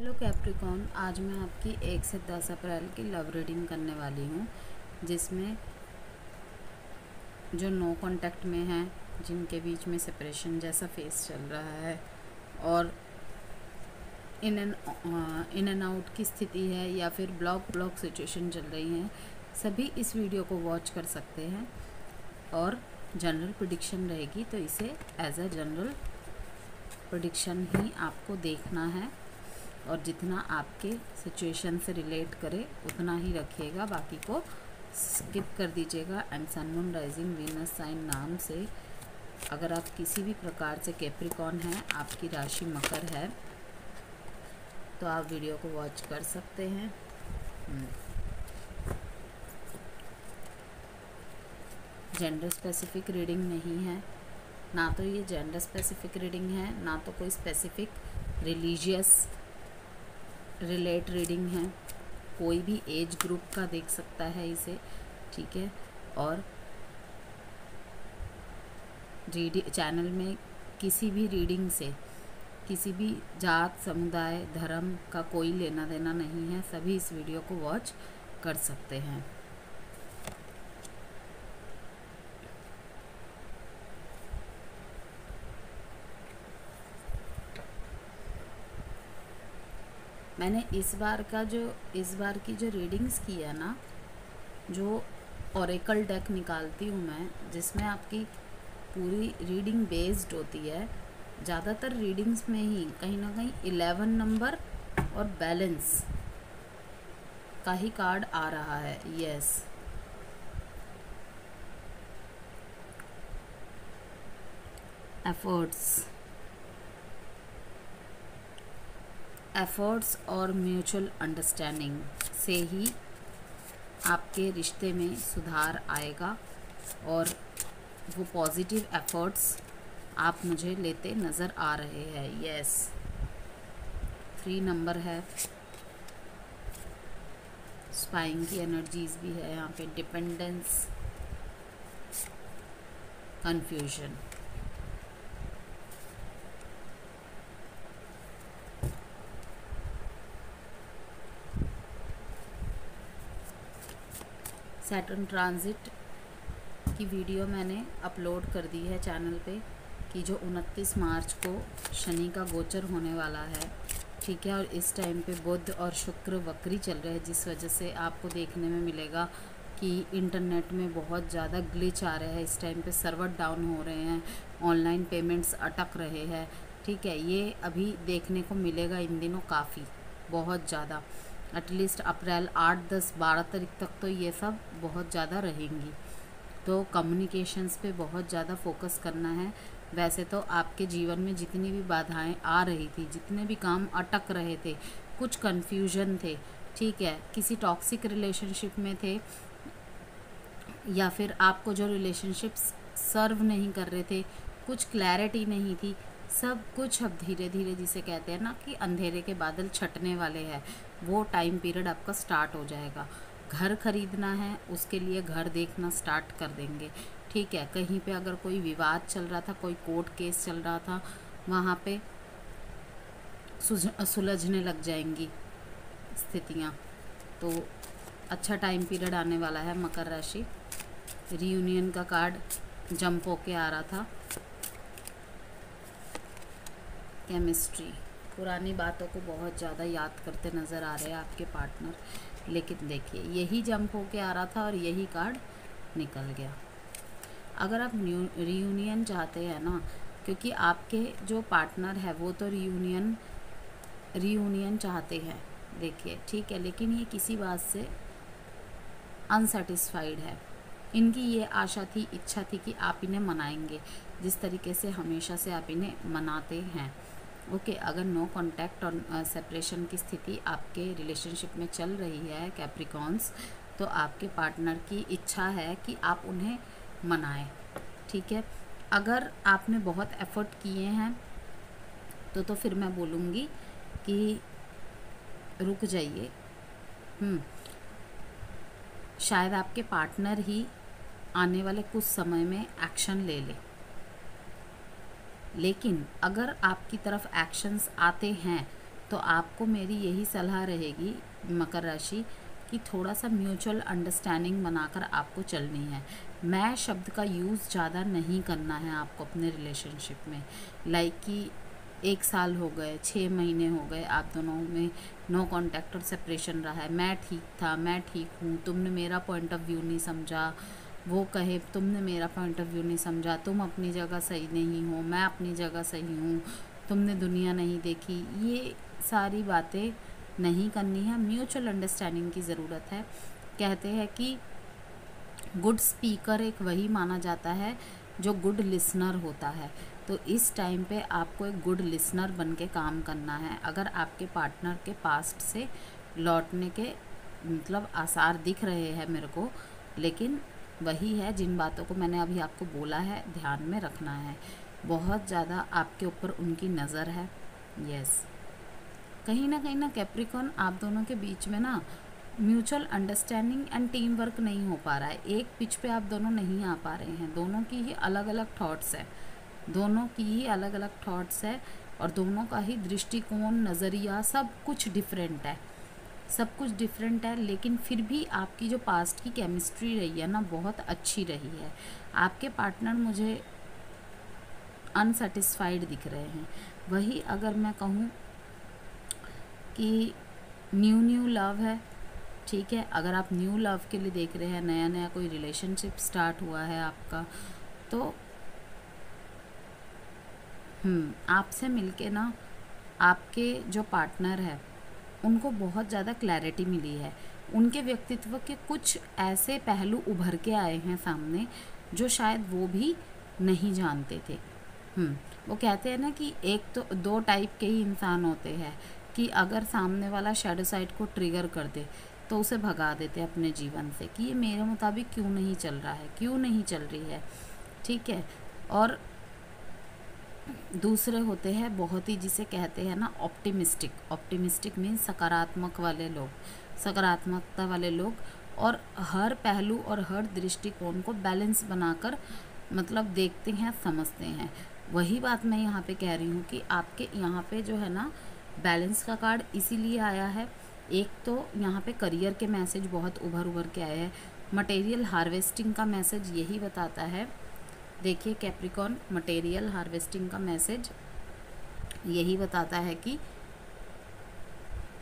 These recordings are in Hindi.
हेलो कैप्रिकॉन, आज मैं आपकी 1 से 10 अप्रैल की लव रीडिंग करने वाली हूँ, जिसमें जो नो कांटेक्ट में हैं, जिनके बीच में सेपरेशन जैसा फेस चल रहा है और इन एंड आउट की स्थिति है या फिर ब्लॉक सिचुएशन चल रही है, सभी इस वीडियो को वॉच कर सकते हैं। और जनरल प्रेडिक्शन रहेगी, तो इसे एज अ जनरल प्रेडिक्शन ही आपको देखना है और जितना आपके सिचुएशन से रिलेट करे उतना ही रखिएगा, बाकी को स्किप कर दीजिएगा। And sun moon rising Venus sign नाम से अगर आप किसी भी प्रकार से कैप्रिकॉन हैं, आपकी राशि मकर है, तो आप वीडियो को वॉच कर सकते हैं। जेंडर स्पेसिफिक रीडिंग नहीं है, ना तो ये जेंडर स्पेसिफिक रीडिंग है, ना तो कोई स्पेसिफिक रिलीजियस रिलेट रीडिंग है। कोई भी एज ग्रुप का देख सकता है इसे, ठीक है। और चैनल में किसी भी रीडिंग से किसी भी जात, समुदाय, धर्म का कोई लेना देना नहीं है, सभी इस वीडियो को वॉच कर सकते हैं। मैंने इस बार की जो रीडिंग्स की है ना, जो ओरेकल डेक निकालती हूँ मैं, जिसमें आपकी पूरी रीडिंग बेस्ड होती है, ज़्यादातर रीडिंग्स में ही कहीं ना कहीं 11 नंबर और बैलेंस का ही कार्ड आ रहा है। यस, एफर्ट्स और म्यूचुअल अंडरस्टैंडिंग से ही आपके रिश्ते में सुधार आएगा और वो पॉजिटिव एफर्ट्स आप मुझे लेते नज़र आ रहे हैं। यस, 3 नंबर है, स्पाइंग की एनर्जीज भी है यहाँ पे, डिपेंडेंस, कंफ्यूजन। सैटर्न ट्रांजिट की वीडियो मैंने अपलोड कर दी है चैनल पे कि जो 29 मार्च को शनि का गोचर होने वाला है, ठीक है। और इस टाइम पे बुध और शुक्र वक्री चल रहे हैं, जिस वजह से आपको देखने में मिलेगा कि इंटरनेट में बहुत ज़्यादा ग्लिच आ रहा है। इस टाइम पे सर्वर डाउन हो रहे हैं, ऑनलाइन पेमेंट्स अटक रहे हैं, ठीक है। ये अभी देखने को मिलेगा इन दिनों काफ़ी, बहुत ज़्यादा। एटलीस्ट अप्रैल 8, 10, 12 तारीख तक तो ये सब बहुत ज़्यादा रहेंगी। तो कम्युनिकेशंस पे बहुत ज़्यादा फोकस करना है। वैसे तो आपके जीवन में जितनी भी बाधाएं आ रही थी, जितने भी काम अटक रहे थे, कुछ कन्फ्यूजन थे, ठीक है, किसी टॉक्सिक रिलेशनशिप में थे या फिर आपको जो रिलेशनशिप्स सर्व नहीं कर रहे थे, कुछ क्लैरिटी नहीं थी, सब कुछ अब धीरे धीरे, जिसे कहते हैं ना कि अंधेरे के बादल छटने वाले हैं, वो टाइम पीरियड आपका स्टार्ट हो जाएगा। घर खरीदना है, उसके लिए घर देखना स्टार्ट कर देंगे, ठीक है। कहीं पे अगर कोई विवाद चल रहा था, कोई कोर्ट केस चल रहा था, वहाँ पे सुलझने लग जाएंगी स्थितियाँ। तो अच्छा टाइम पीरियड आने वाला है। मकर राशि, रियूनियन का कार्ड जंप होके आ रहा था। केमिस्ट्री, पुरानी बातों को बहुत ज़्यादा याद करते नज़र आ रहे हैं आपके पार्टनर, लेकिन देखिए यही जंप होके आ रहा था और यही कार्ड निकल गया। अगर आप रियूनियन चाहते हैं ना, क्योंकि आपके जो पार्टनर है वो तो रियूनियन चाहते हैं, देखिए, ठीक है, लेकिन ये किसी बात से अनसेटिस्फाइड है। इनकी ये आशा थी, इच्छा थी कि आप इन्हें मनाएंगे जिस तरीके से हमेशा से आप इन्हें मनाते हैं। ओके, अगर नो कांटेक्ट और सेपरेशन की स्थिति आपके रिलेशनशिप में चल रही है कैप्रिकॉन्स, तो आपके पार्टनर की इच्छा है कि आप उन्हें मनाएं, ठीक है। अगर आपने बहुत एफर्ट किए हैं तो फिर मैं बोलूँगी कि रुक जाइए। शायद आपके पार्टनर ही आने वाले कुछ समय में एक्शन ले ले, लेकिन अगर आपकी तरफ एक्शंस आते हैं तो आपको मेरी यही सलाह रहेगी मकर राशि कि थोड़ा सा म्यूचुअल अंडरस्टैंडिंग बनाकर आपको चलनी है। मैं शब्द का यूज़ ज़्यादा नहीं करना है आपको अपने रिलेशनशिप में। लाइक कि 1 साल हो गए, 6 महीने हो गए, आप दोनों में नो कॉन्टैक्ट और सेपरेशन रहा है, मैं ठीक था, मैं ठीक हूँ, तुमने मेरा पॉइंट ऑफ व्यू नहीं समझा, वो कहे तुमने मेरा पॉइंट ऑफ व्यू नहीं समझा, तुम अपनी जगह सही नहीं हो, मैं अपनी जगह सही हूँ, तुमने दुनिया नहीं देखी, ये सारी बातें नहीं करनी है। म्यूचुअल अंडरस्टैंडिंग की ज़रूरत है। कहते हैं कि गुड स्पीकर एक वही माना जाता है जो गुड लिसनर होता है। तो इस टाइम पे आपको एक गुड लिसनर बन के काम करना है। अगर आपके पार्टनर के पास्ट से लौटने के मतलब आसार दिख रहे हैं मेरे को, लेकिन वही है जिन बातों को मैंने अभी आपको बोला है, ध्यान में रखना है। बहुत ज़्यादा आपके ऊपर उनकी नज़र है। यस, कहीं ना कैप्रिकॉर्न आप दोनों के बीच में ना mutual understanding and team work नहीं हो पा रहा है। एक पिच पे आप दोनों नहीं आ पा रहे हैं। दोनों की ही अलग अलग थॉट्स है, दोनों की ही अलग अलग थॉट्स है और दोनों का ही दृष्टिकोण, नज़रिया सब कुछ डिफरेंट है, सब कुछ डिफरेंट है। लेकिन फिर भी आपकी जो पास्ट की केमिस्ट्री रही है ना, बहुत अच्छी रही है। आपके पार्टनर मुझे अनसेटिस्फाइड दिख रहे हैं। वही अगर मैं कहूँ कि न्यू लव है, ठीक है, अगर आप न्यू लव के लिए देख रहे हैं, नया नया कोई रिलेशनशिप स्टार्ट हुआ है आपका, तो आपसे मिलके ना आपके जो पार्टनर है उनको बहुत ज़्यादा क्लैरिटी मिली है। उनके व्यक्तित्व के कुछ ऐसे पहलू उभर के आए हैं सामने जो शायद वो भी नहीं जानते थे। वो कहते हैं ना कि एक तो 2 टाइप के ही इंसान होते हैं कि अगर सामने वाला शैडो साइड को ट्रिगर कर दे तो उसे भगा देते अपने जीवन से कि ये मेरे मुताबिक क्यों नहीं चल रहा है, क्यों नहीं चल रही है, ठीक है। और दूसरे होते हैं बहुत ही, जिसे कहते हैं ना ऑप्टिमिस्टिक मीन्स सकारात्मक वाले लोग, सकारात्मकता वाले लोग, और हर पहलू और हर दृष्टिकोण को बैलेंस बनाकर मतलब देखते हैं, समझते हैं। वही बात मैं यहाँ पे कह रही हूँ कि आपके यहाँ पे जो है ना बैलेंस का कार्ड इसीलिए आया है। एक तो यहाँ पे करियर के मैसेज बहुत उभर के आए हैं। मटेरियल हार्वेस्टिंग का मैसेज यही बताता है। देखिए कैप्रिकॉर्न, मटेरियल हार्वेस्टिंग का मैसेज यही बताता है कि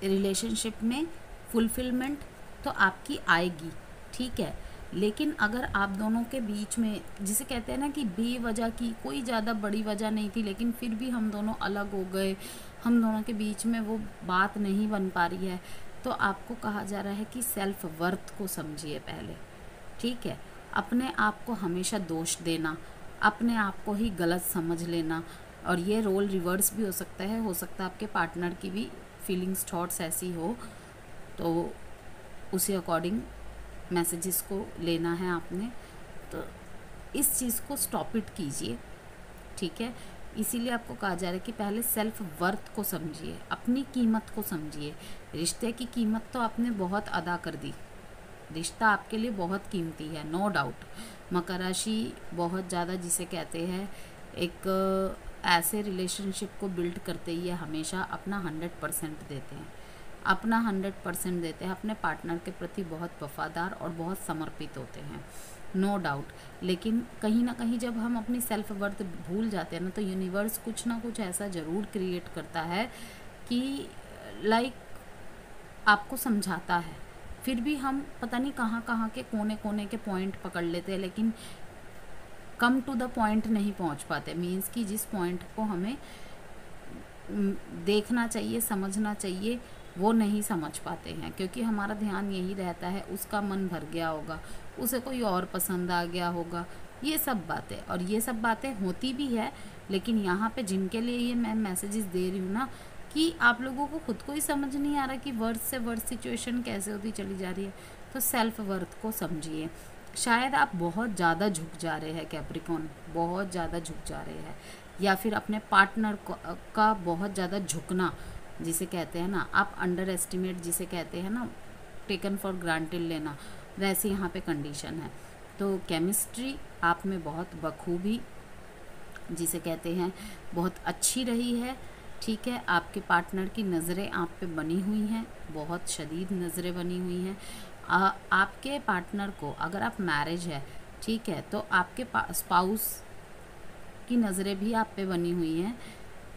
रिलेशनशिप में फुलफिलमेंट तो आपकी आएगी, ठीक है, लेकिन अगर आप दोनों के बीच में, जिसे कहते हैं ना कि बेवजह की कोई ज़्यादा बड़ी वजह नहीं थी लेकिन फिर भी हम दोनों अलग हो गए, हम दोनों के बीच में वो बात नहीं बन पा रही है, तो आपको कहा जा रहा है कि सेल्फ वर्थ को समझिए पहले, ठीक है। अपने आप को हमेशा दोष देना, अपने आप को ही गलत समझ लेना, और ये रोल रिवर्स भी हो सकता है आपके पार्टनर की भी फीलिंग्स, थॉट्स ऐसी हो, तो उसी अकॉर्डिंग मैसेजेस को लेना है आपने। तो इस चीज़ को स्टॉप इट कीजिए, ठीक है। इसीलिए आपको कहा जा रहा है कि पहले सेल्फ वर्थ को समझिए, अपनी कीमत को समझिए। रिश्ते की कीमत तो आपने बहुत अदा कर दी, रिश्ता आपके लिए बहुत कीमती है, नो डाउट। मकर राशि बहुत ज़्यादा, जिसे कहते हैं, एक ऐसे रिलेशनशिप को बिल्ड करते ही हमेशा अपना 100% देते हैं, अपना 100% देते हैं, अपने पार्टनर के प्रति बहुत वफादार और बहुत समर्पित होते हैं, नो डाउट। लेकिन कहीं ना कहीं जब हम अपनी सेल्फ वर्थ भूल जाते हैं ना, तो यूनिवर्स कुछ ना कुछ ऐसा ज़रूर क्रिएट करता है कि लाइक आपको समझाता है। फिर भी हम पता नहीं कहाँ के कोने के पॉइंट पकड़ लेते हैं, लेकिन कम टू द पॉइंट नहीं पहुंच पाते। मीन्स कि जिस पॉइंट को हमें देखना चाहिए, समझना चाहिए, वो नहीं समझ पाते हैं, क्योंकि हमारा ध्यान यही रहता है उसका मन भर गया होगा, उसे कोई और पसंद आ गया होगा, ये सब बातें। और ये सब बातें होती भी है, लेकिन यहाँ पे जिनके लिए ये मैं मैसेजेस दे रही हूँ ना, कि आप लोगों को खुद को ही समझ नहीं आ रहा कि वर्थ से वर्थ सिचुएशन कैसे होती चली जा रही है, तो सेल्फ वर्थ को समझिए। शायद आप बहुत ज़्यादा झुक जा रहे हैं कैप्रिकॉर्न, बहुत ज़्यादा झुक जा रहे हैं, या फिर अपने पार्टनर का बहुत ज़्यादा झुकना, जिसे कहते हैं ना आप अंडर एस्टिमेट, जिसे कहते हैं ना टेकन फॉर ग्रांटेड लेना, वैसे यहाँ पे कंडीशन है। तो केमिस्ट्री आप में बहुत बखूबी, जिसे कहते हैं, बहुत अच्छी रही है। ठीक है। आपके पार्टनर की नज़रें आप पे बनी हुई हैं, बहुत शदीद नज़रें बनी हुई हैं। आपके पार्टनर को, अगर आप मैरिज है, ठीक है, तो आपके स्पाउस की नज़रें भी आप पे बनी हुई हैं,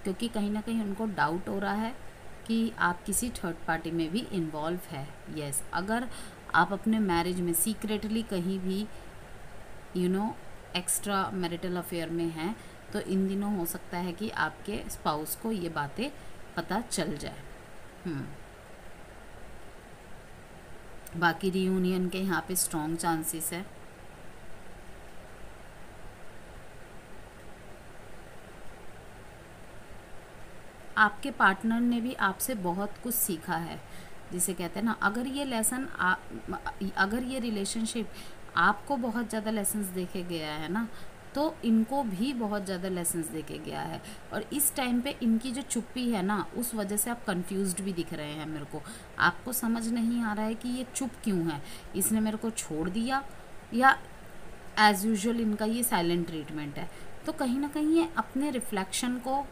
क्योंकि कहीं ना कहीं उनको डाउट हो रहा है कि आप किसी थर्ड पार्टी में भी इन्वॉल्व है। यस, अगर आप अपने मैरिज में सीक्रेटली कहीं भी एक्स्ट्रा मैरिटल अफेयर में हैं, तो इन दिनों हो सकता है कि आपके स्पाउस को ये बातें पता चल जाए। बाकी रियूनियन के यहाँ पे स्ट्रॉन्ग चांसेस है। आपके पार्टनर ने भी आपसे बहुत कुछ सीखा है, जिसे कहते हैं ना, अगर ये लेसन अगर ये रिलेशनशिप आपको बहुत ज़्यादा लेसन्स देके गया है ना, तो इनको भी बहुत ज़्यादा लेसन्स देके गया है। और इस टाइम पे इनकी जो चुप्पी है ना, उस वजह से आप कंफ्यूज्ड भी दिख रहे हैं मेरे को। आपको समझ नहीं आ रहा है कि ये चुप क्यों है, इसने मेरे को छोड़ दिया, या एज़ यूजुअल इनका ये साइलेंट ट्रीटमेंट है। तो कहीं ना कहीं ये अपने रिफ्लेक्शन को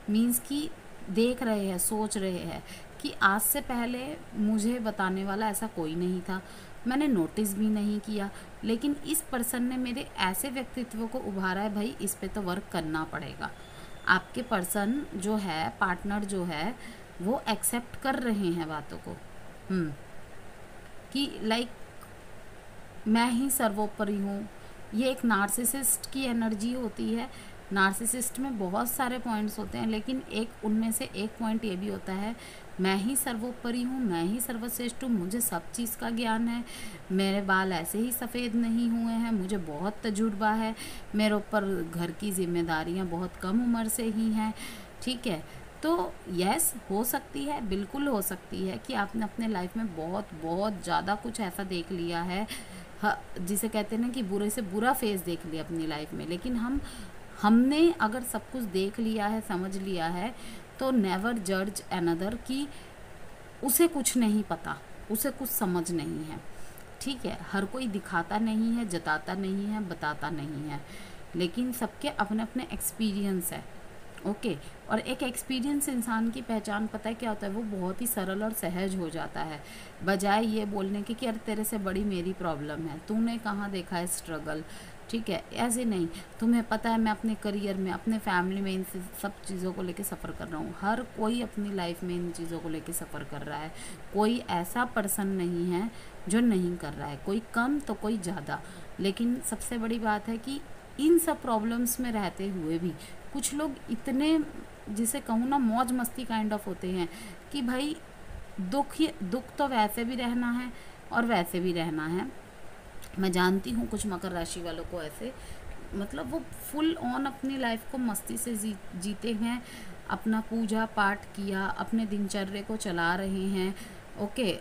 मीन्स कि देख रहे हैं, सोच रहे हैं कि आज से पहले मुझे बताने वाला ऐसा कोई नहीं था, मैंने नोटिस भी नहीं किया, लेकिन इस पर्सन ने मेरे ऐसे व्यक्तित्व को उभारा है, भाई इस पे तो वर्क करना पड़ेगा। आपके पर्सन जो है, पार्टनर जो है, वो एक्सेप्ट कर रहे हैं बातों को, कि लाइक मैं ही सर्वोपरि हूँ। ये एक नार्सिसिस्ट की एनर्जी होती है। नार्सिसिस्ट में बहुत सारे पॉइंट्स होते हैं, लेकिन उनमें से एक पॉइंट ये भी होता है, मैं ही सर्वोपरि हूँ, मैं ही सर्वश्रेष्ठ हूँ, मुझे सब चीज़ का ज्ञान है, मेरे बाल ऐसे ही सफ़ेद नहीं हुए हैं, मुझे बहुत तजुर्बा है, मेरे ऊपर घर की जिम्मेदारियाँ बहुत कम उम्र से ही हैं। ठीक है, तो यस, हो सकती है, बिल्कुल हो सकती है कि आपने अपने लाइफ में बहुत बहुत ज़्यादा कुछ ऐसा देख लिया है, जिसे कहते हैं ना कि बुरे से बुरा फेस देख लिया अपनी लाइफ में। लेकिन हमने अगर सब कुछ देख लिया है, समझ लिया है, तो नेवर जज अनदर कि उसे कुछ नहीं पता, उसे कुछ समझ नहीं है। ठीक है, हर कोई दिखाता नहीं है, जताता नहीं है, बताता नहीं है, लेकिन सबके अपने अपने एक्सपीरियंस है। ओके, और एक एक्सपीरियंस इंसान की पहचान पता है क्या होता है, वो बहुत ही सरल और सहज हो जाता है, बजाय ये बोलने की कि अरे तेरे से बड़ी मेरी प्रॉब्लम है, तूने कहाँ देखा है स्ट्रगल। ठीक है, ऐसे नहीं, तुम्हें पता है मैं अपने करियर में, अपने फैमिली में इन सब चीज़ों को लेके सफ़र कर रहा हूँ। हर कोई अपनी लाइफ में इन चीज़ों को लेके सफ़र कर रहा है, कोई ऐसा पर्सन नहीं है जो नहीं कर रहा है, कोई कम तो कोई ज़्यादा। लेकिन सबसे बड़ी बात है कि इन सब प्रॉब्लम्स में रहते हुए भी कुछ लोग इतने, जिसे कहूँ ना, मौज मस्ती काइंड ऑफ होते हैं कि भाई दुख तो वैसे भी रहना है और वैसे भी रहना है। मैं जानती हूँ कुछ मकर राशि वालों को ऐसे, मतलब वो फुल ऑन अपनी लाइफ को मस्ती से जीते हैं, अपना पूजा पाठ किया, अपने दिनचर्या को चला रहे हैं। ओके,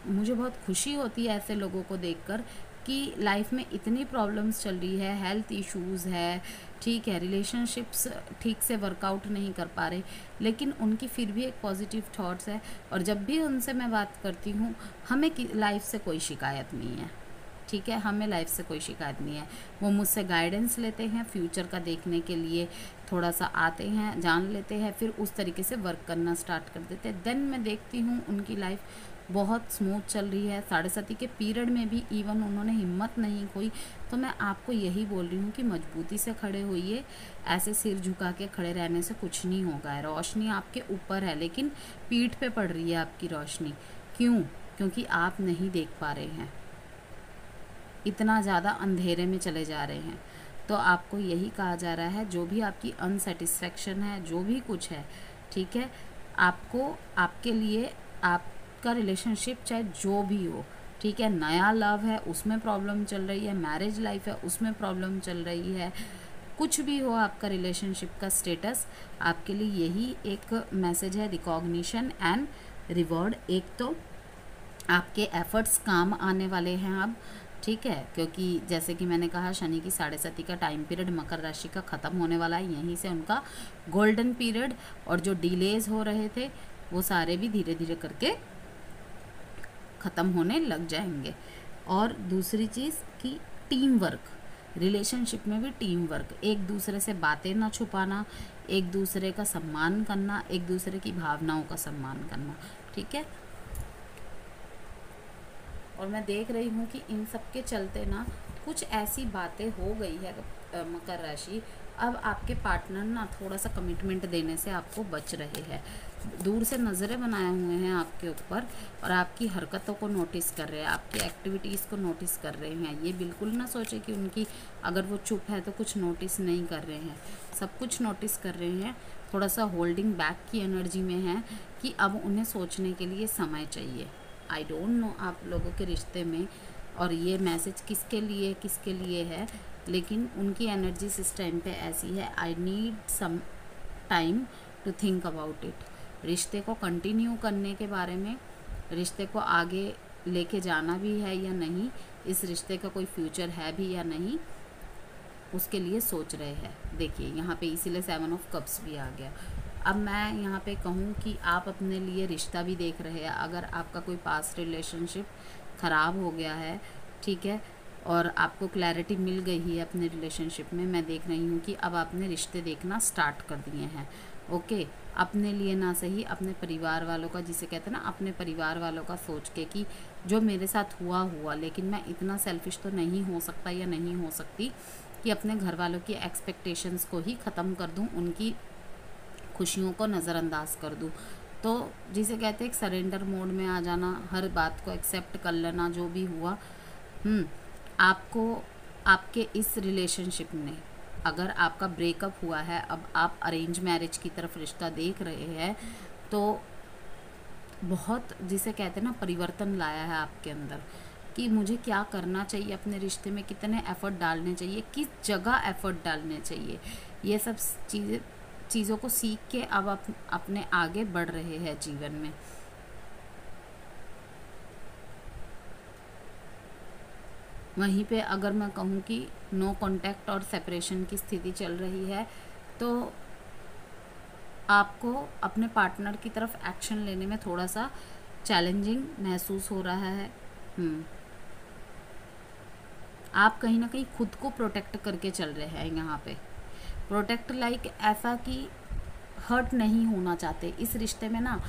मुझे बहुत खुशी होती है ऐसे लोगों को देखकर कि लाइफ में इतनी प्रॉब्लम्स चल रही है, हेल्थ इश्यूज़ है, ठीक है, रिलेशनशिप्स ठीक से वर्कआउट नहीं कर पा रहे, लेकिन उनकी फिर भी एक पॉजिटिव थॉट्स है। और जब भी उनसे मैं बात करती हूँ, हमें लाइफ से कोई शिकायत नहीं है। ठीक है, हमें लाइफ से कोई शिकायत नहीं है। वो मुझसे गाइडेंस लेते हैं, फ्यूचर का देखने के लिए थोड़ा सा आते हैं, जान लेते हैं, फिर उस तरीके से वर्क करना स्टार्ट कर देते हैं। देन मैं देखती हूँ उनकी लाइफ बहुत स्मूथ चल रही है। 7.5 के पीरियड में भी इवन उन्होंने हिम्मत नहीं खोई। तो मैं आपको यही बोल रही हूँ कि मजबूती से खड़े होइए, ऐसे सिर झुका के खड़े रहने से कुछ नहीं होगा। रोशनी आपके ऊपर है, लेकिन पीठ पे पड़ रही है आपकी रोशनी। क्यों? क्योंकि आप नहीं देख पा रहे हैं, इतना ज़्यादा अंधेरे में चले जा रहे हैं। तो आपको यही कहा जा रहा है, जो भी आपकी अनसेटिस्फैक्शन है, जो भी कुछ है, ठीक है, आपको, आपके लिए, आपका रिलेशनशिप चाहे जो भी हो, ठीक है, नया लव है उसमें प्रॉब्लम चल रही है, मैरिज लाइफ है उसमें प्रॉब्लम चल रही है, कुछ भी हो आपका रिलेशनशिप का स्टेटस, आपके लिए यही एक मैसेज है, रिकॉग्निशन एंड रिवॉर्ड। एक तो आपके एफर्ट्स काम आने वाले हैं अब, ठीक है, क्योंकि जैसे कि मैंने कहा, शनि की 7.5 का टाइम पीरियड मकर राशि का ख़त्म होने वाला है, यहीं से उनका गोल्डन पीरियड, और जो डिलेज हो रहे थे वो सारे भी धीरे धीरे करके ख़त्म होने लग जाएंगे। और दूसरी चीज़ कि टीम वर्क, रिलेशनशिप में भी टीम वर्क, एक दूसरे से बातें ना छुपाना, एक दूसरे का सम्मान करना, एक दूसरे की भावनाओं का सम्मान करना, ठीक है। और मैं देख रही हूँ कि इन सब के चलते ना कुछ ऐसी बातें हो गई है मकर राशि, अब आपके पार्टनर ना थोड़ा सा कमिटमेंट देने से आपको बच रहे हैं, दूर से नज़रें बनाए हुए हैं आपके ऊपर और आपकी हरकतों को नोटिस कर रहे हैं, आपकी एक्टिविटीज़ को नोटिस कर रहे हैं। ये बिल्कुल ना सोचे कि उनकी अगर वो चुप है तो कुछ नोटिस नहीं कर रहे हैं, सब कुछ नोटिस कर रहे हैं। थोड़ा सा होल्डिंग बैक की एनर्जी में है कि अब उन्हें सोचने के लिए समय चाहिए। आई डोंट नो आप लोगों के रिश्ते में और ये मैसेज किसके लिए है, लेकिन उनकी एनर्जीज इस टाइम पे ऐसी है, I need some time to think about it. रिश्ते को कंटिन्यू करने के बारे में, रिश्ते को आगे लेके जाना भी है या नहीं, इस रिश्ते का कोई फ्यूचर है भी या नहीं, उसके लिए सोच रहे हैं। देखिए यहाँ पे इसीलिए 7 ऑफ कप्स भी आ गया। अब मैं यहाँ पे कहूँ कि आप अपने लिए रिश्ता भी देख रहे हैं। अगर आपका कोई पास्ट रिलेशनशिप ख़राब हो गया है, ठीक है, और आपको क्लैरिटी मिल गई है अपने रिलेशनशिप में, मैं देख रही हूँ कि अब आपने रिश्ते देखना स्टार्ट कर दिए हैं। ओके, अपने लिए ना सही, अपने परिवार वालों का, जिसे कहते हैं ना, अपने परिवार वालों का सोच के कि जो मेरे साथ हुआ, लेकिन मैं इतना सेल्फिश तो नहीं हो सकता या नहीं हो सकती कि अपने घर वालों की एक्सपेक्टेशंस को ही ख़त्म कर दूँ, उनकी खुशियों को नज़रअंदाज कर दूँ। तो जिसे कहते हैं एक सरेंडर मोड में आ जाना, हर बात को एक्सेप्ट कर लेना, जो भी हुआ। आपको आपके इस रिलेशनशिप ने, अगर आपका ब्रेकअप हुआ है, अब आप अरेंज मैरिज की तरफ रिश्ता देख रहे हैं, तो बहुत, जिसे कहते हैं ना, परिवर्तन लाया है आपके अंदर कि मुझे क्या करना चाहिए अपने रिश्ते में, कितने एफ़र्ट डालने चाहिए, किस जगह एफ़र्ट डालने चाहिए, ये सब चीज़ों को सीख के अब आप अपने आगे बढ़ रहे हैं जीवन में। वहीं पे अगर मैं कहूँ कि नो कांटेक्ट और सेपरेशन की स्थिति चल रही है, तो आपको अपने पार्टनर की तरफ एक्शन लेने में थोड़ा सा चैलेंजिंग महसूस हो रहा है। आप कहीं ना कहीं खुद को प्रोटेक्ट करके चल रहे हैं यहाँ पे, प्रोटेक्ट लाइक ऐसा कि हर्ट नहीं होना चाहते। इस रिश्ते में ना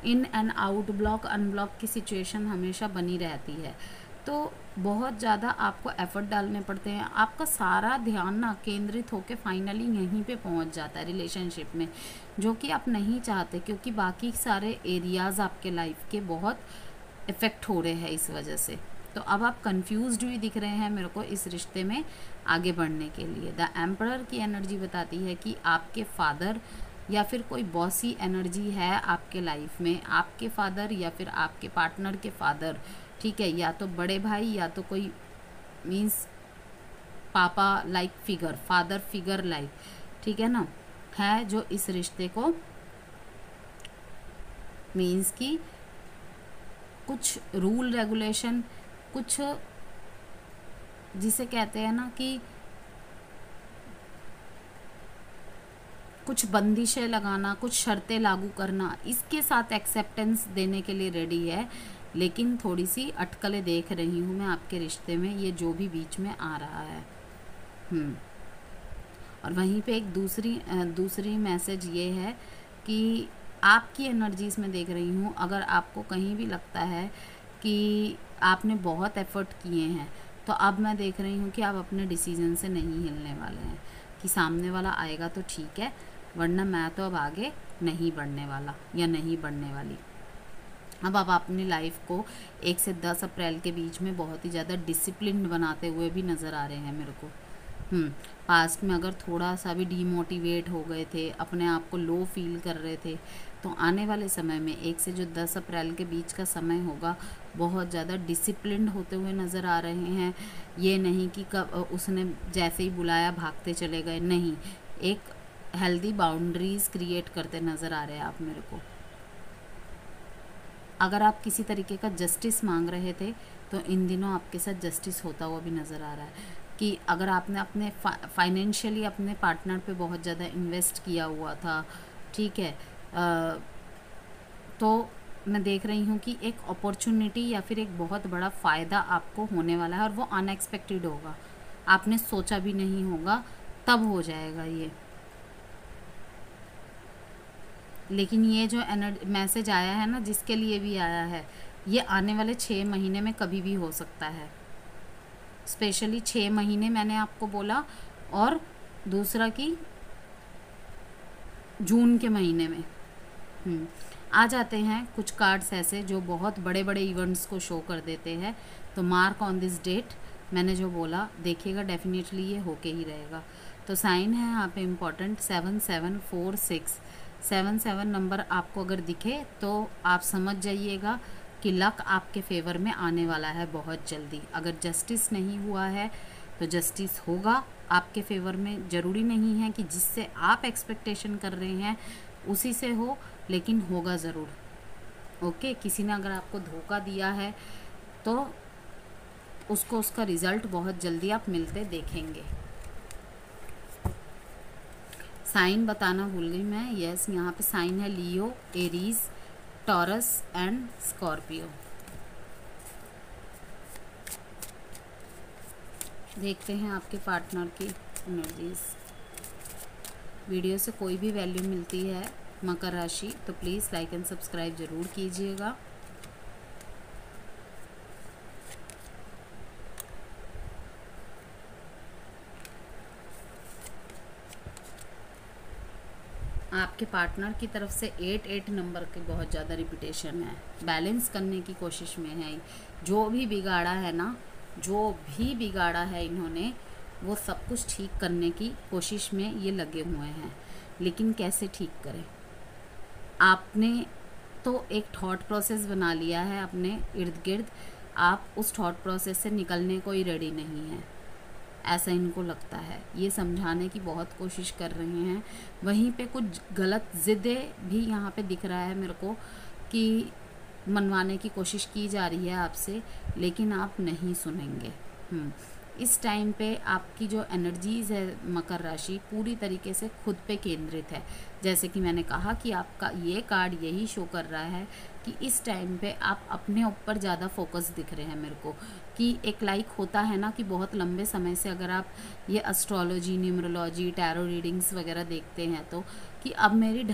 in and out, block unblock की सिचुएशन हमेशा बनी रहती है, तो बहुत ज़्यादा आपको एफर्ट डालने पड़ते हैं। आपका सारा ध्यान ना केंद्रित होकर फाइनली यहीं पे पहुंच जाता है रिलेशनशिप में, जो कि आप नहीं चाहते, क्योंकि बाकी सारे एरियाज़ आपके लाइफ के बहुत इफ़ेक्ट हो रहे हैं इस वजह से। तो अब आप कंफ्यूज्ड भी दिख रहे हैं मेरे को इस रिश्ते में आगे बढ़ने के लिए। द एम्परर की एनर्जी बताती है कि आपके फादर या फिर कोई बॉसी एनर्जी है आपके लाइफ में, आपके फादर या फिर आपके पार्टनर के फादर, ठीक है, या तो बड़े भाई या तो कोई मीन्स पापा like figure, father figure like, ठीक है ना, है, जो इस रिश्ते को मीन्स कि कुछ रूल रेगुलेशन, कुछ जिसे कहते हैं ना कि कुछ बंदिशें लगाना, कुछ शर्तें लागू करना, इसके साथ एक्सेप्टेंस देने के लिए रेडी है। लेकिन थोड़ी सी अटकलें देख रही हूँ मैं आपके रिश्ते में, ये जो भी बीच में आ रहा है। और वहीं पे एक दूसरी मैसेज ये है कि आपकी एनर्जीज़ में देख रही हूँ, अगर आपको कहीं भी लगता है कि आपने बहुत एफर्ट किए हैं, तो अब मैं देख रही हूँ कि आप अपने डिसीजन से नहीं हिलने वाले हैं, कि सामने वाला आएगा तो ठीक है, वरना मैं तो अब आगे नहीं बढ़ने वाला या नहीं बढ़ने वाली। अब आप अपनी लाइफ को 1 से 10 अप्रैल के बीच में बहुत ही ज़्यादा डिसिप्लिन बनाते हुए भी नज़र आ रहे हैं मेरे को। पास्ट में अगर थोड़ा सा भी डीमोटिवेट हो गए थे, अपने आप को लो फील कर रहे थे, तो आने वाले समय में 1 से जो 10 अप्रैल के बीच का समय होगा, बहुत ज़्यादा डिसिप्लिन्ड होते हुए नज़र आ रहे हैं। ये नहीं कि कब उसने जैसे ही बुलाया भागते चले गए, नहीं, एक हेल्दी बाउंड्रीज़ क्रिएट करते नज़र आ रहे हैं आप मेरे को। अगर आप किसी तरीके का जस्टिस मांग रहे थे, तो इन दिनों आपके साथ जस्टिस होता हुआ भी नज़र आ रहा है। कि अगर आपने अपने फाइनेंशियली अपने पार्टनर पे बहुत ज़्यादा इन्वेस्ट किया हुआ था, ठीक है, तो मैं देख रही हूँ कि एक अपॉर्चुनिटी या फिर एक बहुत बड़ा फ़ायदा आपको होने वाला है, और वो अनएक्सपेक्टेड होगा। आपने सोचा भी नहीं होगा, तब हो जाएगा ये। लेकिन ये जो मैसेज आया है ना, जिसके लिए भी आया है, ये आने वाले 6 महीने में कभी भी हो सकता है। स्पेशली 6 महीने मैंने आपको बोला, और दूसरा कि जून के महीने में। आ जाते हैं कुछ कार्ड्स ऐसे जो बहुत बड़े बड़े इवेंट्स को शो कर देते हैं। तो मार्क ऑन दिस डेट, मैंने जो बोला देखिएगा, डेफिनेटली ये होके ही रहेगा। तो साइन है यहाँ पे इम्पॉर्टेंट 7746। 77 नंबर आपको अगर दिखे तो आप समझ जाइएगा कि लक आपके फेवर में आने वाला है बहुत जल्दी। अगर जस्टिस नहीं हुआ है तो जस्टिस होगा आपके फेवर में। ज़रूरी नहीं है कि जिससे आप एक्सपेक्टेशन कर रहे हैं उसी से हो, लेकिन होगा ज़रूर। ओके, किसी ने अगर आपको धोखा दिया है तो उसको उसका रिज़ल्ट बहुत जल्दी आप मिलते देखेंगे। साइन बताना भूल गई मैं। यस, यहाँ पे साइन है लियो, एरीज, टॉरस एंड स्कॉर्पियो। देखते हैं आपके पार्टनर की एनर्जीज। वीडियो से कोई भी वैल्यू मिलती है मकर राशि तो प्लीज़ लाइक एंड सब्सक्राइब ज़रूर कीजिएगा। आपके पार्टनर की तरफ से 8 नंबर की बहुत ज़्यादा रिपीटेशन है। बैलेंस करने की कोशिश में है। जो भी बिगाड़ा है ना, जो भी बिगाड़ा है इन्होंने, वो सब कुछ ठीक करने की कोशिश में ये लगे हुए हैं। लेकिन कैसे ठीक करें? आपने तो एक थॉट प्रोसेस बना लिया है अपने इर्द गिर्द, आप उस थॉट प्रोसेस से निकलने को ही रेडी नहीं है, ऐसा इनको लगता है। ये समझाने की बहुत कोशिश कर रहे हैं। वहीं पे कुछ गलत ज़िद्दें भी यहाँ पे दिख रहा है मेरे को कि मनवाने की कोशिश की जा रही है आपसे, लेकिन आप नहीं सुनेंगे। इस टाइम पे आपकी जो एनर्जीज़ है मकर राशि, पूरी तरीके से खुद पे केंद्रित है। जैसे कि मैंने कहा कि आपका ये कार्ड यही शो कर रहा है कि इस टाइम पे आप अपने ऊपर ज़्यादा फोकस दिख रहे हैं मेरे को। कि एक लाइक होता है ना कि बहुत लंबे समय से अगर आप ये एस्ट्रोलॉजी, न्यूमरोलॉजी, टैरो रीडिंग्स वगैरह देखते हैं तो कि अब मेरी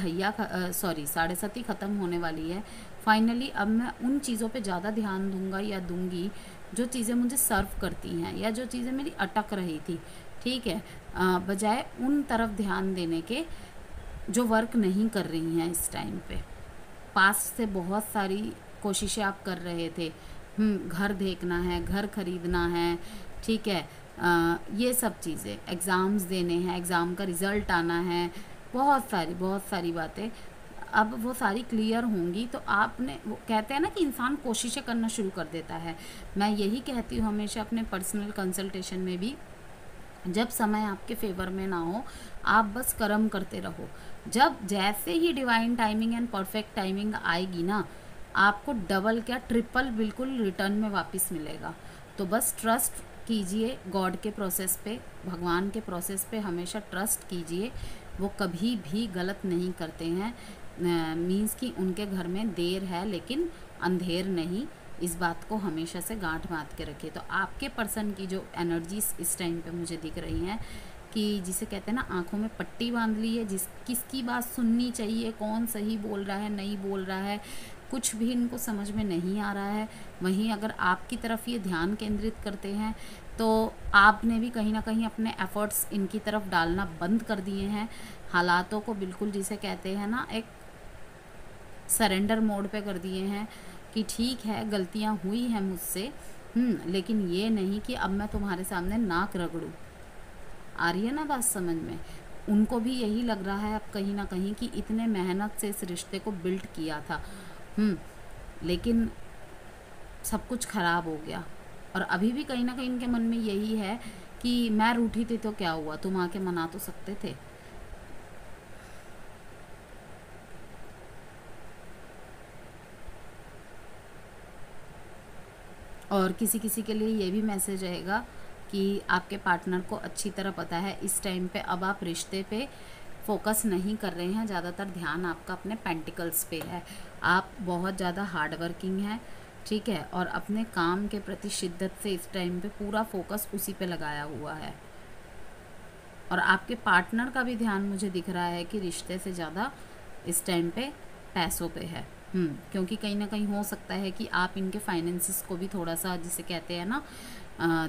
साढ़े साथी ख़त्म होने वाली है। फाइनली अब मैं उन चीज़ों पे ज़्यादा ध्यान दूंगा या दूंगी जो चीज़ें मुझे सर्व करती हैं या जो चीज़ें मेरी अटक रही थी, ठीक है, बजाय उन तरफ ध्यान देने के जो वर्क नहीं कर रही हैं इस टाइम पे। पास्ट से बहुत सारी कोशिशें आप कर रहे थे, घर देखना है, घर खरीदना है, ठीक है, ये सब चीज़ें, एग्ज़ाम्स देने हैं, एग्ज़ाम का रिज़ल्ट आना है, बहुत सारी बातें अब वो सारी क्लियर होंगी। तो आपने, वो कहते हैं ना कि इंसान कोशिशें करना शुरू कर देता है। मैं यही कहती हूँ हमेशा अपने पर्सनल कंसल्टेशन में भी, जब समय आपके फेवर में ना हो आप बस कर्म करते रहो। जब जैसे ही divine timing and perfect timing आएगी ना, आपको डबल क्या ट्रिपल बिल्कुल रिटर्न में वापस मिलेगा। तो बस ट्रस्ट कीजिए गॉड के प्रोसेस पे, भगवान के प्रोसेस पे हमेशा ट्रस्ट कीजिए। वो कभी भी गलत नहीं करते हैं। मीन्स कि उनके घर में देर है लेकिन अंधेर नहीं, इस बात को हमेशा से गांठ बांध के रखिए। तो आपके पर्सन की जो एनर्जीज इस टाइम पे मुझे दिख रही हैं कि जिसे कहते हैं ना आंखों में पट्टी बांध ली है, किसकी बात सुननी चाहिए, कौन सही बोल रहा है नहीं बोल रहा है, कुछ भी इनको समझ में नहीं आ रहा है। वहीं अगर आपकी तरफ ये ध्यान केंद्रित करते हैं तो आपने भी कहीं ना कहीं अपने एफर्ट्स इनकी तरफ डालना बंद कर दिए हैं। हालातों को बिल्कुल जिसे कहते हैं ना एक सरेंडर मोड पे कर दिए हैं कि ठीक है गलतियां हुई हैं मुझसे, लेकिन ये नहीं कि अब मैं तुम्हारे सामने नाक रगड़ूं। आ रही है ना बात समझ में? उनको भी यही लग रहा है अब कहीं ना कहीं कि इतने मेहनत से इस रिश्ते को बिल्ड किया था, लेकिन सब कुछ ख़राब हो गया। और अभी भी कहीं ना कहीं इनके मन में यही है कि मैं रूठी थी तो क्या हुआ, तुम आके मना तो सकते थे। और किसी किसी के लिए ये भी मैसेज रहेगा कि आपके पार्टनर को अच्छी तरह पता है इस टाइम पे अब आप रिश्ते पे फोकस नहीं कर रहे हैं, ज़्यादातर ध्यान आपका अपने पेंटिकल्स पे है। आप बहुत ज़्यादा हार्ड वर्किंग हैं, ठीक है, और अपने काम के प्रति शिद्दत से इस टाइम पे पूरा फोकस उसी पे लगाया हुआ है। और आपके पार्टनर का भी ध्यान मुझे दिख रहा है कि रिश्ते से ज़्यादा इस टाइम पे पैसों पे है। क्योंकि कहीं ना कहीं हो सकता है कि आप इनके फाइनेंसिस को भी थोड़ा सा, जिसे कहते हैं ना,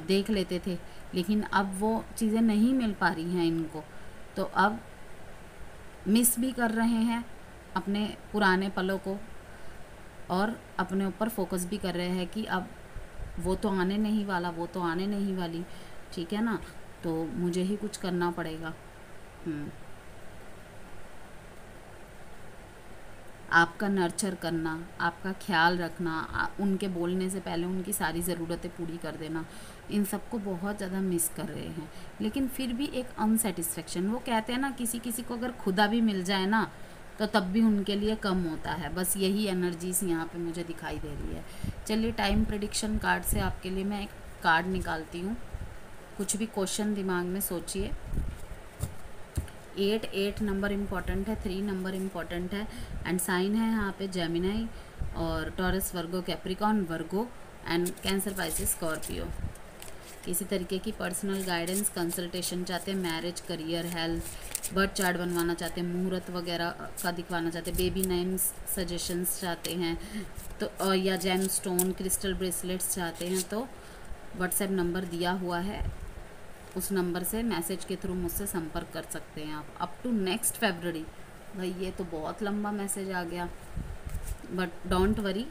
देख लेते थे, लेकिन अब वो चीज़ें नहीं मिल पा रही हैं इनको, तो अब मिस भी कर रहे हैं अपने पुराने पलों को, और अपने ऊपर फोकस भी कर रहे हैं कि अब वो तो आने नहीं वाला, वो तो आने नहीं वाली, ठीक है ना, तो मुझे ही कुछ करना पड़ेगा। आपका नर्चर करना, आपका ख्याल रखना, उनके बोलने से पहले उनकी सारी ज़रूरतें पूरी कर देना, इन सबको बहुत ज़्यादा मिस कर रहे हैं। लेकिन फिर भी एक अनसेटिस्फेक्शन, वो कहते हैं ना, किसी किसी को अगर खुदा भी मिल जाए ना तो तब भी उनके लिए कम होता है। बस यही एनर्जीज यहाँ पे मुझे दिखाई दे रही है। चलिए, टाइम प्रेडिक्शन कार्ड से आपके लिए मैं एक कार्ड निकालती हूँ। कुछ भी क्वेश्चन दिमाग में सोचिए। 8 नंबर इम्पॉर्टेंट है, 3 नंबर इम्पॉर्टेंट है, एंड साइन है यहाँ पे जेमिनाई और taurus, Virgo, Capricorn, Virgo and cancer, Pisces, Scorpio. किसी तरीके की पर्सनल गाइडेंस, कंसल्टेशन चाहते हैं, marriage, career, health, birth chart बनवाना चाहते हैं, मुहूर्त वगैरह का दिखवाना चाहते हैं, बेबी नेम्स सजेशंस चाहते हैं तो, या जेम स्टोन, क्रिस्टल ब्रेसलेट्स चाहते हैं, तो व्हाट्सएप नंबर दिया हुआ है, उस नंबर से मैसेज के थ्रू मुझसे संपर्क कर सकते हैं आप। अप टू नेक्स्ट फरवरी। भाई ये तो बहुत लंबा मैसेज आ गया, but don't worry,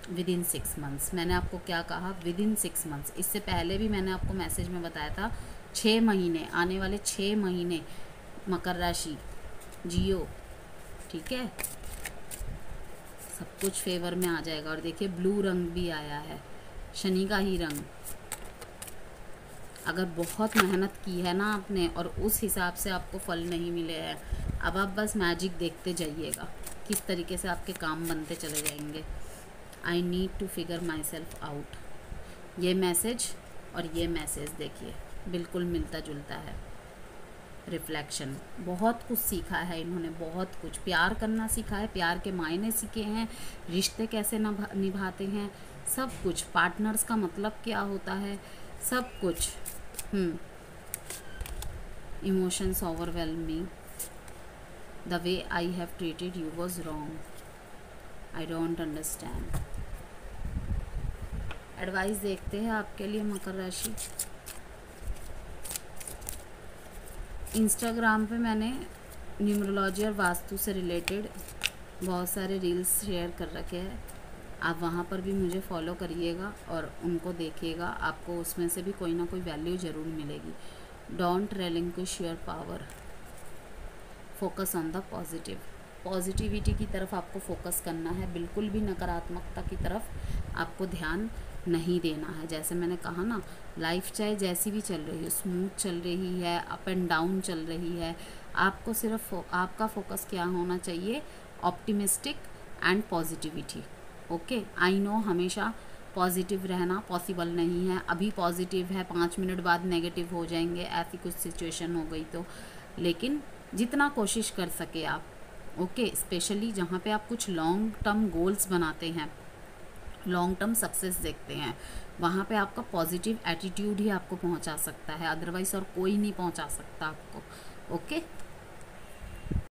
with in 6 months. मैंने आपको क्या कहा? With in 6 months. इससे पहले भी मैंने आपको मैसेज में बताया था 6 महीने, आने वाले 6 महीने मकर राशि जियो, ठीक है, सब कुछ फेवर में आ जाएगा। और देखिए ब्लू रंग भी आया है, शनि का ही रंग। अगर बहुत मेहनत की है ना आपने और उस हिसाब से आपको फल नहीं मिले हैं, अब आप बस मैजिक देखते जाइएगा किस तरीके से आपके काम बनते चले जाएंगे। I need to figure myself out. ये मैसेज और ये मैसेज देखिए बिल्कुल मिलता जुलता है। रिफ्लेक्शन, बहुत कुछ सीखा है इन्होंने, बहुत कुछ। प्यार करना सीखा है, प्यार के मायने सीखे हैं, रिश्ते कैसे निभाते हैं, सब कुछ। पार्टनर्स का मतलब क्या होता है, सब कुछ। Emotions overwhelming, the way I have treated you was wrong, I don't understand. Advice देखते हैं आपके लिए मकर राशि। इंस्टाग्राम पे मैंने न्यूमरोलॉजी और वास्तु से रिलेटेड बहुत सारे रील्स शेयर कर रखे हैं, आप वहाँ पर भी मुझे फॉलो करिएगा और उनको देखिएगा, आपको उसमें से भी कोई ना कोई वैल्यू ज़रूर मिलेगी। Don't relinquish your power, focus on the positive. Positivity की तरफ आपको फोकस करना है, बिल्कुल भी नकारात्मकता की तरफ आपको ध्यान नहीं देना है। जैसे मैंने कहा ना, लाइफ चाहे जैसी भी चल रही है, स्मूथ चल रही है, अप एंड डाउन चल रही है, आपको सिर्फ आपका फोकस क्या होना चाहिए? Optimistic and positivity. Okay, I know हमेशा पॉजिटिव रहना पॉसिबल नहीं है। अभी पॉजिटिव है, 5 मिनट बाद नेगेटिव हो जाएंगे, ऐसी कुछ सिचुएशन हो गई तो। लेकिन जितना कोशिश कर सके आप, ओके, स्पेशली जहाँ पे आप कुछ लॉन्ग टर्म गोल्स बनाते हैं, लॉन्ग टर्म सक्सेस देखते हैं, वहाँ पे आपका पॉजिटिव एटीट्यूड ही आपको पहुँचा सकता है, अदरवाइज़ और कोई नहीं पहुँचा सकता आपको। ओके।